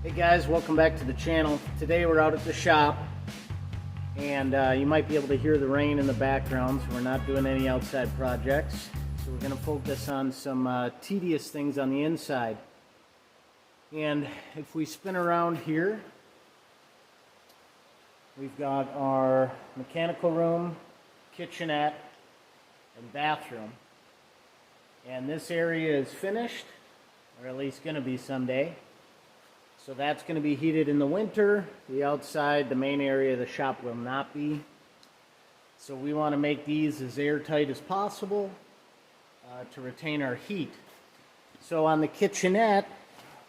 Hey guys, welcome back to the channel. Today we're out at the shop and you might be able to hear the rain in the background, so we're not doing any outside projects. So we're going to focus on some tedious things on the inside. And if we spin around here, we've got our mechanical room, kitchenette, and bathroom. And this area is finished, or at least going to be someday. So that's going to be heated in the winter. The outside, the main area of the shop will not be. So we want to make these as airtight as possible to retain our heat. So on the kitchenette,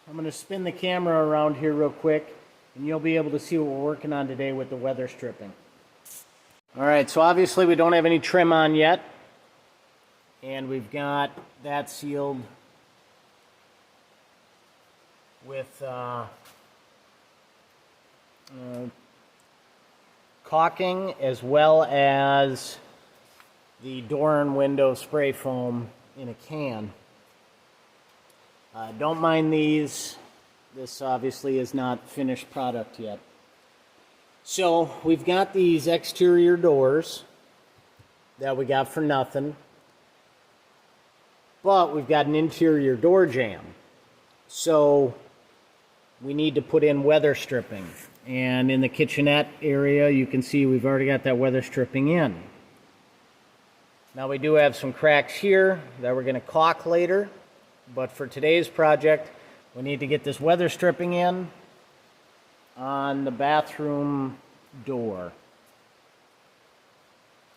I'm going to spin the camera around here real quick and you'll be able to see what we're working on today with the weather stripping. Alright, so obviously we don't have any trim on yet. And we've got that sealed with caulking, as well as the door and window spray foam in a can. Don't mind these. This obviously is not finished product yet. So we've got these exterior doors that we got for nothing, but we've got an interior door jamb. So we need to put in weather stripping. And in the kitchenette area, you can see we've already got that weather stripping in. Now we do have some cracks here that we're going to caulk later. But for today's project, we need to get this weather stripping in on the bathroom door.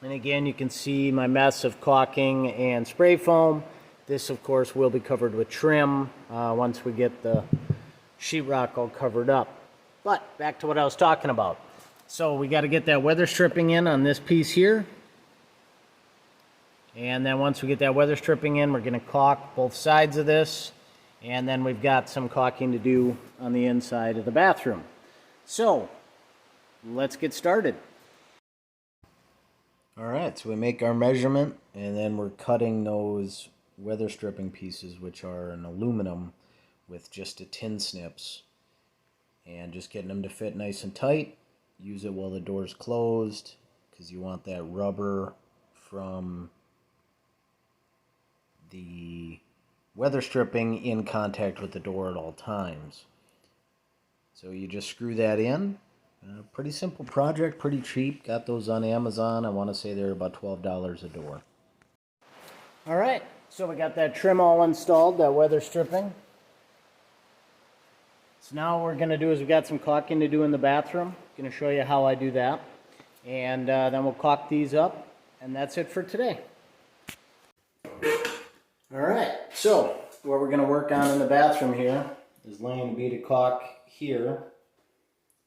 And again, you can see my mess of caulking and spray foam. This, of course, will be covered with trim once we get the sheetrock all covered up. But back to what I was talking about. So we got to get that weather stripping in on this piece here. And then once we get that weather stripping in, we're going to caulk both sides of this. And then we've got some caulking to do on the inside of the bathroom. So let's get started. Alright, so we make our measurement and then we're cutting those weather stripping pieces, which are an aluminum with just a tin snips, and just getting them to fit nice and tight. Use it while the door's closed because you want that rubber from the weather stripping in contact with the door at all times. So you just screw that in. Pretty simple project, pretty cheap. Got those on Amazon. I want to say they're about $12 a door. Alright, so we got that trim all installed, that weather stripping. So now what we're going to do is we've got some caulking to do in the bathroom. I'm going to show you how I do that. And then we'll caulk these up. And that's it for today. Alright, so what we're going to work on in the bathroom here is laying a bead of caulk here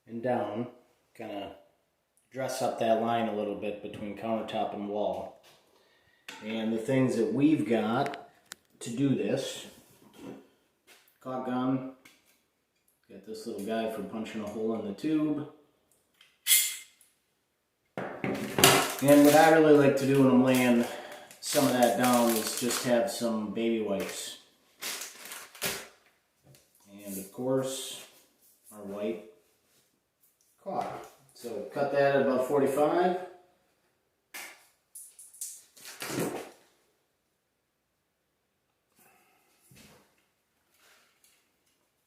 and down. Kind of dress up that line a little bit between countertop and wall. And the things that we've got to do this: caulk gun. Got this little guy for punching a hole in the tube. And what I really like to do when I'm laying some of that down is just have some baby wipes. And of course, our white caulk. So cut that at about 45.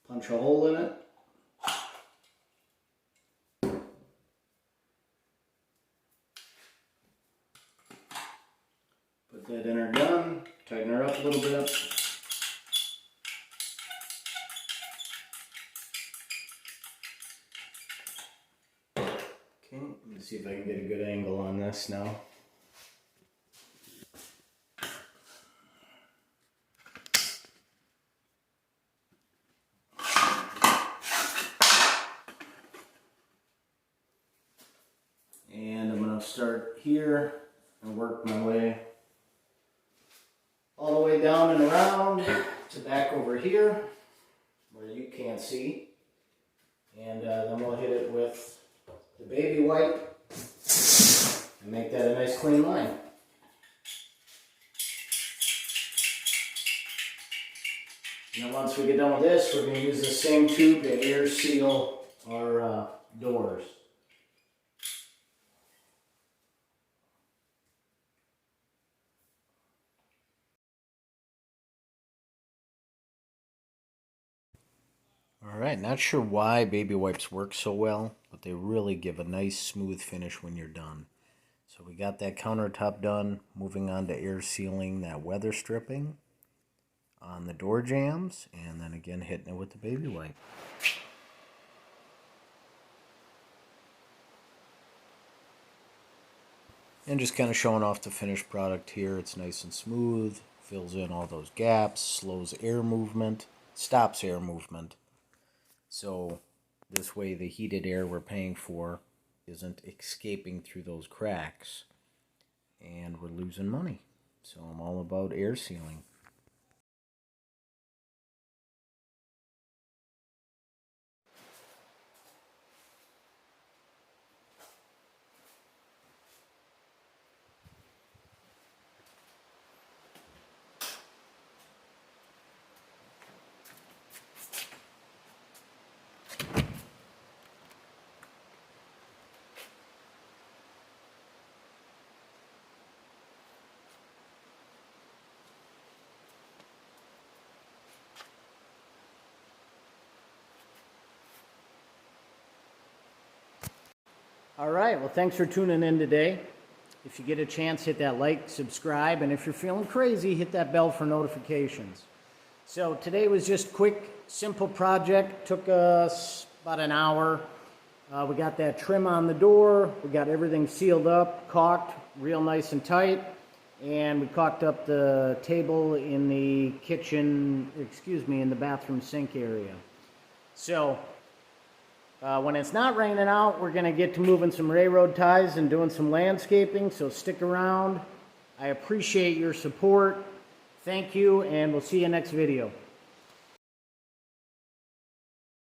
Punch a hole in it. Put that in our gun, tighten her up a little bit. Okay, let me see if I can get a good angle on this now. And I'm going to start here and work my way all the way down and around to back over here where you can't see. And then we'll hit it with the baby wipe and make that a nice clean line. And then once we get done with this, we're going to use the same tube to air seal our doors. Alright, not sure why baby wipes work so well, but they really give a nice smooth finish when you're done. So we got that countertop done, moving on to air sealing that weather stripping on the door jambs, and then again hitting it with the baby wipe. And just kind of showing off the finished product here. It's nice and smooth, fills in all those gaps, slows air movement, stops air movement. So this way the heated air we're paying for isn't escaping through those cracks and we're losing money. So I'm all about air sealing. All right, well, thanks for tuning in today. If you get a chance, hit that like, subscribe, and if you're feeling crazy, hit that bell for notifications. So today was just quick, simple project. Took us about an hour. We got that trim on the door. We got everything sealed up, caulked, real nice and tight. And we caulked up the table in the kitchen, in the bathroom sink area. So when it's not raining out, we're going to get to moving some railroad ties and doing some landscaping, so stick around. I appreciate your support. Thank you, and we'll see you next video.